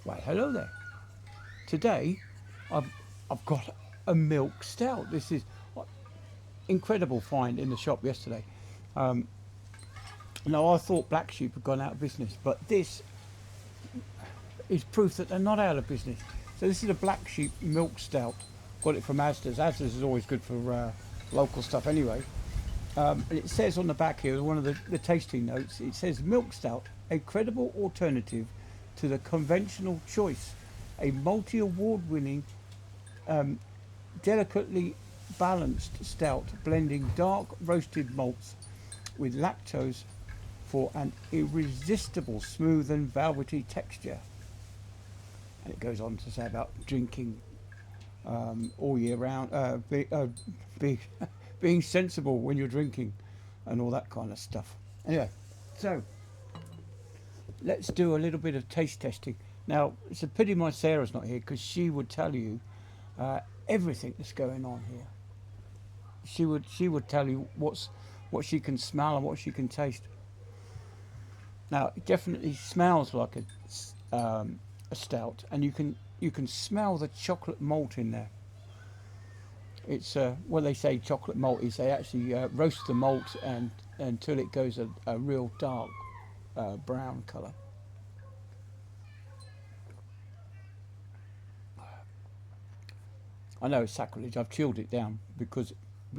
Well, hello there. Today, I've I've got a milk stout. This is incredible find in the shop yesterday. Um, now I thought Black Sheep had gone out of business, but this is proof that they're not out of business. So this is a Black Sheep milk stout. Got it from Asda's. Asda's is always good for local stuff anyway. And it says on the back here, one of the tasting notes, it says milk stout, a credible alternative to the conventional choice, a multi-award winning, delicately balanced stout blending dark roasted malts with lactose for an irresistible smooth and velvety texture. And it goes on to say about drinking all year round, be, being sensible when you're drinking, and all that kind of stuff. Anyway, so let's do a little bit of taste testing. Now, it's a pity my Sarah's not here because she would tell you uh, everything that's going on here. She would tell you what she can smell and what she can taste. Now, it definitely smells like a stout, and you can smell the chocolate malt in there. It's what they say chocolate malt is they actually roast the malt and until it goes a real dark brown colour. I know it's sacrilege. I've chilled it down because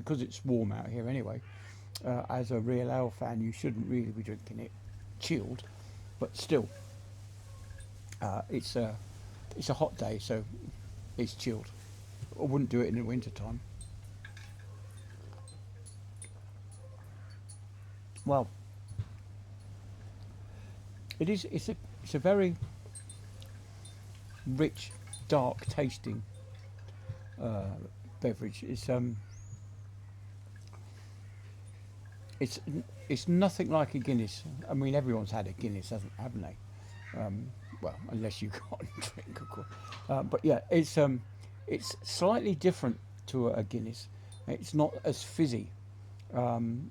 it's warm out here anyway. As a real ale fan, you shouldn't really be drinking it chilled, but still, it's a hot day, so it's chilled. I wouldn't do it in the winter time. Well, it is. It's a very rich, dark tasting uh, beverage. It's it's nothing like a Guinness. I mean, everyone's had a Guinness, haven't they? Well, unless you can't drink, of course. But yeah, it's slightly different to a Guinness. It's not as fizzy. Um,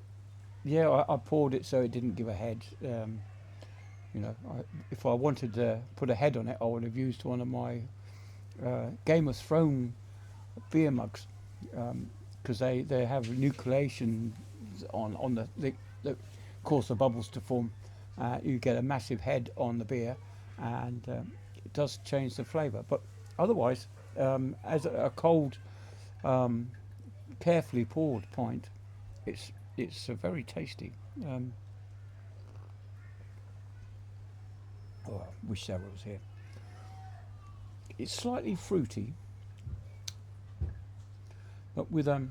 yeah, I poured it so it didn't give a head. If I wanted to put a head on it, I would have used one of my Game of Thrones beer mugs because they have nucleation on the cause the bubbles to form. You get a massive head on the beer, and it does change the flavour. But otherwise, as a cold, um, carefully poured pint, it's very tasty. Um, oh, I wish Sarah was here. It's slightly fruity, but with a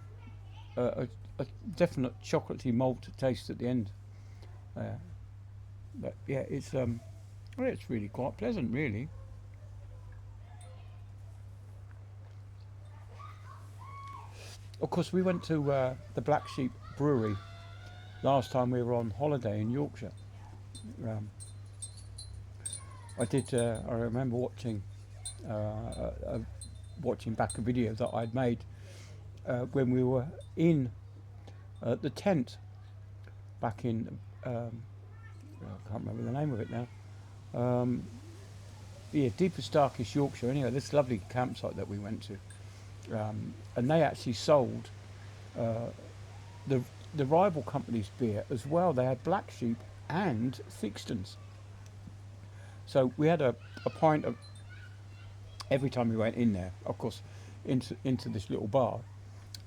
definite chocolatey malt taste at the end. Uh, but yeah, well, it's really quite pleasant, really. Of course, we went to the Black Sheep Brewery last time we were on holiday in Yorkshire. Um, I did. I remember watching back a video that I'd made when we were in the tent back in. I can't remember the name of it now. Um, yeah, deepest darkest Yorkshire. Anyway, this lovely campsite that we went to, and they actually sold uh, the the rival company's beer as well. They had Black Sheep and Thixton's. So we had a pint of every time we went in there. Of course, into this little bar.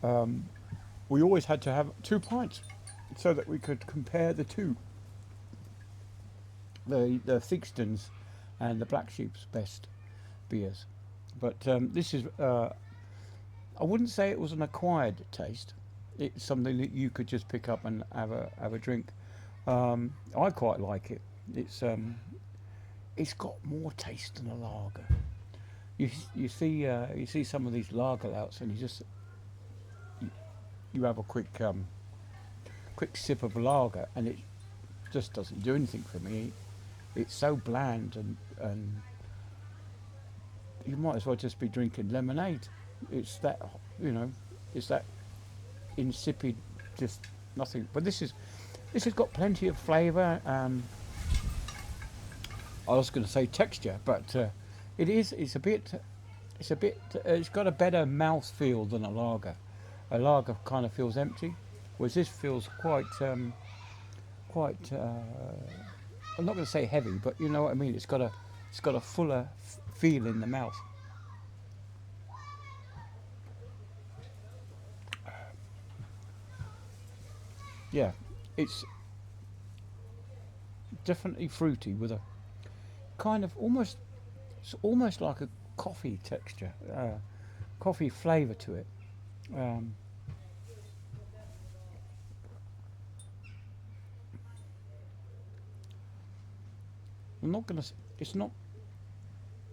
Um, we always had to have 2 pints so that we could compare the two, the Thixton's and the Black Sheep's best beers. But this is I wouldn't say it was an acquired taste. It's something that you could just pick up and have a drink. I quite like it. It's got more taste than a lager. You see some of these lager louts and you, you have a quick sip of lager and it just doesn't do anything for me. It's so bland and you might as well just be drinking lemonade. It's that you know it's that insipid, just nothing. But this has got plenty of flavour. I was going to say texture, but It is. It's a bit. It's a bit. It's got a better mouth feel than a lager. A lager kind of feels empty, whereas this feels quite. I'm not going to say heavy, but you know what I mean. It's got a fuller feel in the mouth. Yeah, it's definitely fruity with a kind of almost. It's almost like a coffee texture, coffee flavour to it. Um, I'm not going to. It's not.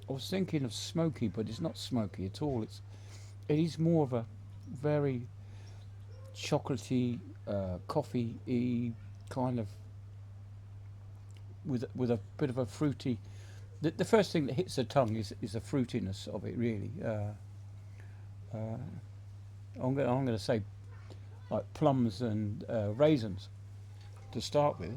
I was thinking of smoky, but it's not smoky at all. It is more of a very chocolatey, coffee-y kind of with a bit of a fruity. The first thing that hits the tongue is the fruitiness of it. Really, uh, I'm going to say like plums and raisins to start with.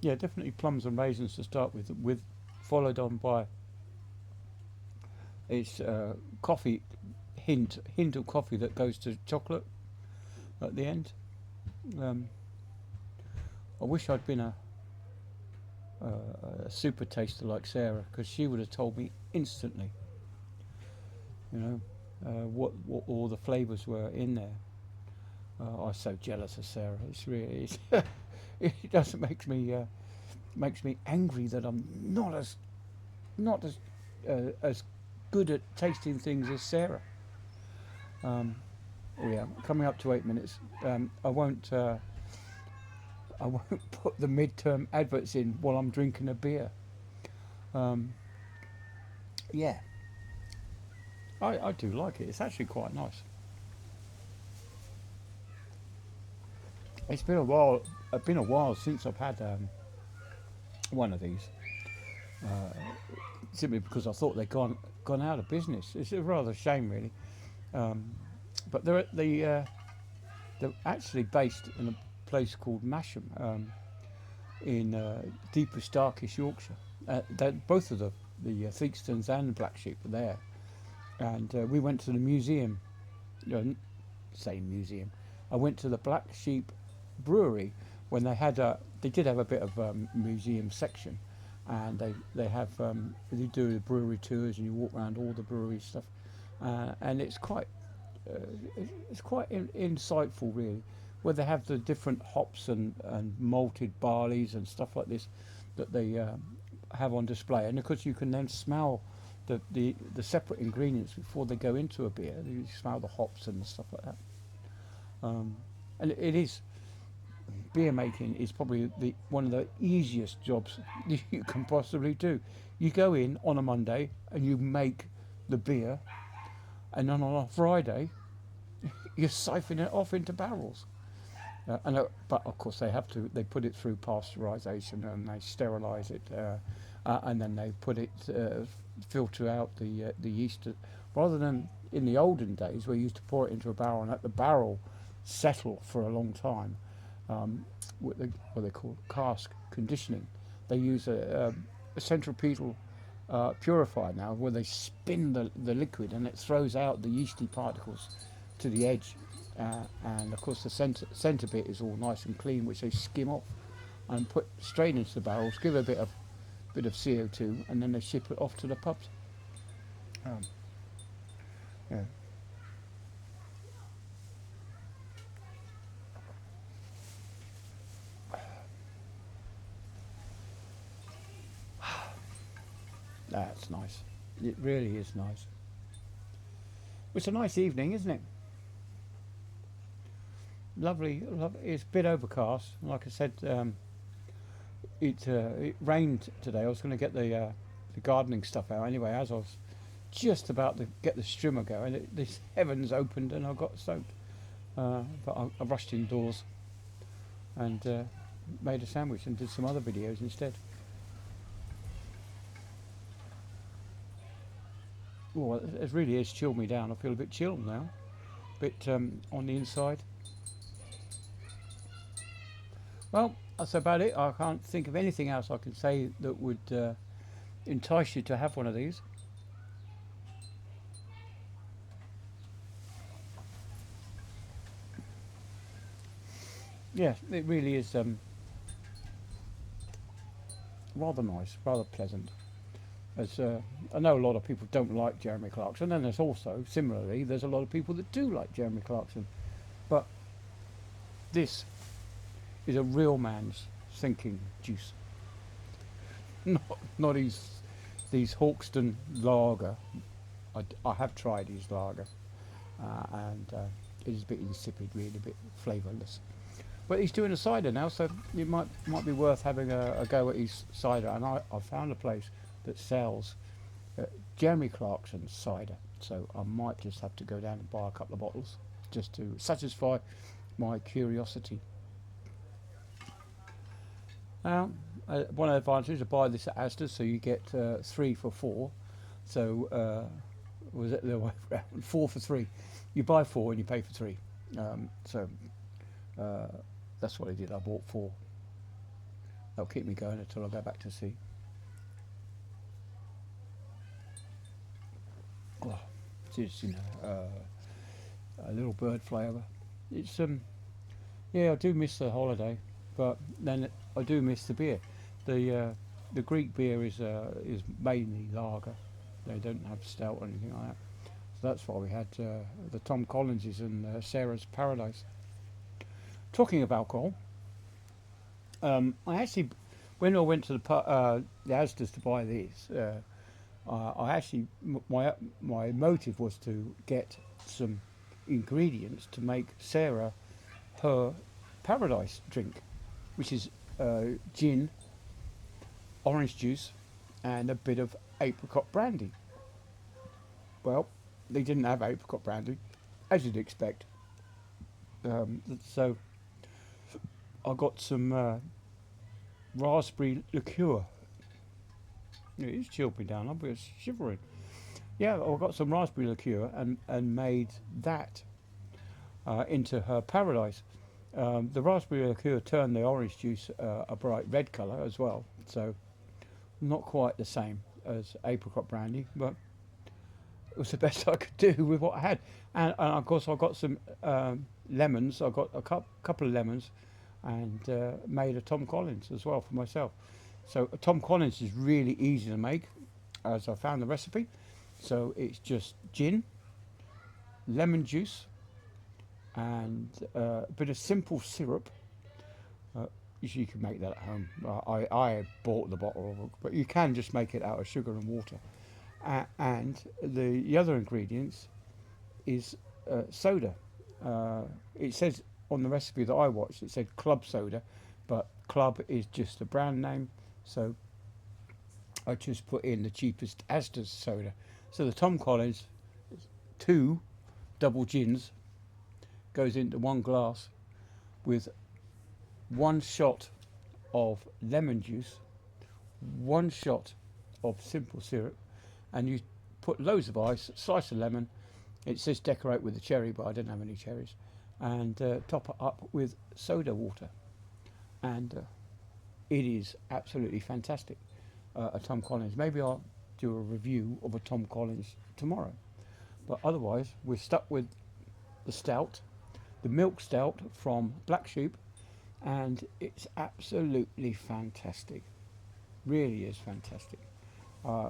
Yeah, definitely plums and raisins to start with followed on by its coffee hint of coffee that goes to chocolate at the end. Um, I wish I'd been a super taster like Sarah because she would have told me instantly, you know, what all the flavours were in there. I was so jealous of Sarah. It's really it doesn't makes me angry that I'm not as good at tasting things as Sarah. Um, oh yeah, coming up to 8 minutes. I won't put the midterm adverts in while I'm drinking a beer. Um, yeah, I do like it. It's actually quite nice. It's been a while. It's been a while since I've had one of these. Uh, Simply because I thought they'd gone out of business. It's a rather shame, really. Um, but they're actually based in a place called Masham in deepest, darkest Yorkshire. Both of the Theakstones and the Black Sheep are there, and we went to the museum. Say museum. I went to the Black Sheep brewery when they did have a bit of museum section, and they do the brewery tours and you walk around all the brewery stuff, and uh, it's quite insightful really, where they have the different hops and malted barleys and stuff like this that they have on display, and of course you can then smell the separate ingredients before they go into a beer. You smell the hops and stuff like that. Um, and it is beer making is probably the one of the easiest jobs you can possibly do. You go in on a Monday and you make the beer, and then on a Friday you siphon it off into barrels. But of course they put it through pasteurisation and they sterilise it, and then they put it filter out the yeast, rather than in the olden days where you used to pour it into a barrel and let the barrel settle for a long time. What they call cask conditioning. They use a centripetal purifier now, where they spin the liquid and it throws out the yeasty particles to the edge. And of course, the centre bit is all nice and clean, which they skim off and put straight into the barrels, give it a bit of CO2, and then they ship it off to the pubs. Um, yeah. That's nice. It really is nice. It's a nice evening, isn't it? Lovely. It's a bit overcast. Like I said, it rained today. I was going to get the gardening stuff out anyway. As I was just about to get the strimmer going, this heavens opened and I got soaked. But I rushed indoors and made a sandwich and did some other videos instead. Well, it really has chilled me down. I feel a bit chilled now, a bit on the inside. Well, that's about it. I can't think of anything else I can say that would entice you to have one of these. Yeah, it really is rather nice, rather pleasant. As I know a lot of people don't like Jeremy Clarkson, and there's also, similarly, there's a lot of people that do like Jeremy Clarkson. But this is a real man's thinking juice, not these Hawkston lager. I have tried his lager, and it is a bit insipid, really, a bit flavourless. But he's doing a cider now, so it might be worth having a go at his cider. And I found a place that sells uh, Jeremy Clarkson's cider, so I might just have to go down and buy a couple of bottles just to satisfy my curiosity. Now, one of the advantages of buying this at Asda's, so you get 3 for 4. So was it the way around? 4 for 3. You buy 4 and you pay for 3. So uh, that's what I did. I bought 4. That'll keep me going until I go back to sea. Oh, it is, a little bird flavour. It's yeah, I do miss the holiday, but then I do miss the beer. The Greek beer is mainly lager. They don't have stout or anything like that. So that's why we had the Tom Collinses and Sarah's Paradise. Talking of alcohol, I actually, when I went to the Asda's to buy these, I actually my motive was to get some ingredients to make Sarah her paradise drink, which is gin, orange juice, and a bit of apricot brandy. Well, they didn't have apricot brandy, as you'd expect. So I got some raspberry liqueur. It's chilled me down. I was shivering. Yeah, I got some raspberry liqueur and made that into her paradise. The raspberry liqueur turned the orange juice a bright red colour as well, so not quite the same as apricot brandy, but it was the best I could do with what I had. And of course, I got some lemons. I got a couple of lemons, and made a Tom Collins as well for myself. So a Tom Collins is really easy to make, as I found the recipe. So it's just gin, lemon juice, and a bit of simple syrup. You can make that at home. I bought the bottle, but you can just make it out of sugar and water. And the other ingredients is soda. It says on the recipe that I watched, it said club soda, but club is just a brand name. So I just put in the cheapest Asda's soda. So the Tom Collins, 2 double gins, goes into 1 glass with 1 shot of lemon juice, 1 shot of simple syrup, and you put loads of ice, slice of lemon. It says decorate with a cherry, but I didn't have any cherries, and top it up with soda water, and it is absolutely fantastic. A Tom Collins. Maybe I'll do a review of a Tom Collins tomorrow. But otherwise, we're stuck with the stout, the milk stout from Black Sheep, and it's absolutely fantastic. Really is fantastic. Uh,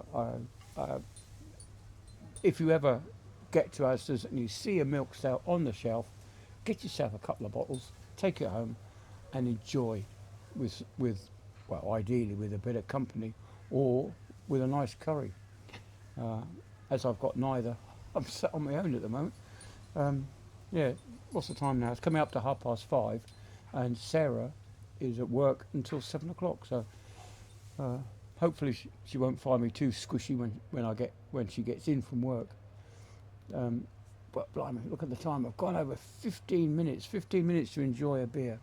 if you ever get to Asda's and you see a milk stout on the shelf, get yourself a couple of bottles, take it home, and enjoy with well, ideally with a bit of company or with a nice curry. Uh, as I've got neither, I'm sat on my own at the moment. Um, yeah, what's the time now? It's coming up to 5:30, and Sarah is at work until 7 o'clock. So uh, hopefully she won't find me too squishy when she gets in from work. But blimey, look at the time. I've gone over 15 minutes. 15 minutes to enjoy a beer.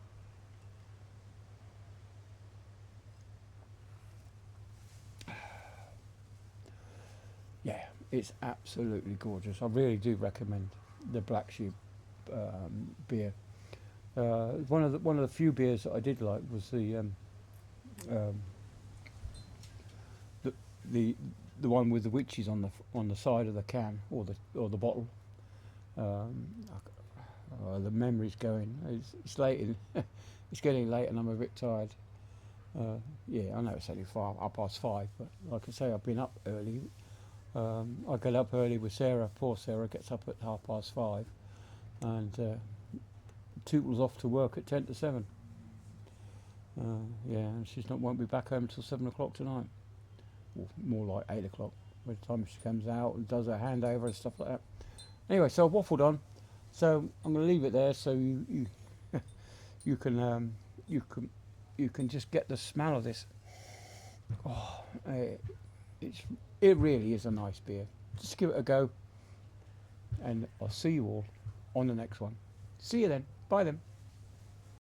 Yeah, it's absolutely gorgeous. I really do recommend the Black Sheep beer. One of the few beers that I did like was um, the the the one with the witches on the side of the can or the bottle. Um, the memory's going. It's late. It's getting late, and I'm a bit tired. Yeah, I know it's only 5:30, but like I say, I've been up early. I get up early with Sarah. Poor Sarah gets up at 5:30, and Tootle's off to work at 10 to 7. Yeah, and she's not won't be back home till 7 o'clock tonight. Or more like 8 o'clock by the time she comes out and does her handover and stuff like that. Anyway, so I've waffled on. So I'm going to leave it there so you can you can you can just get the smell of this. Oh, it's it really is a nice beer. Just give it a go, and I'll see you all on the next one. See you then. Bye then.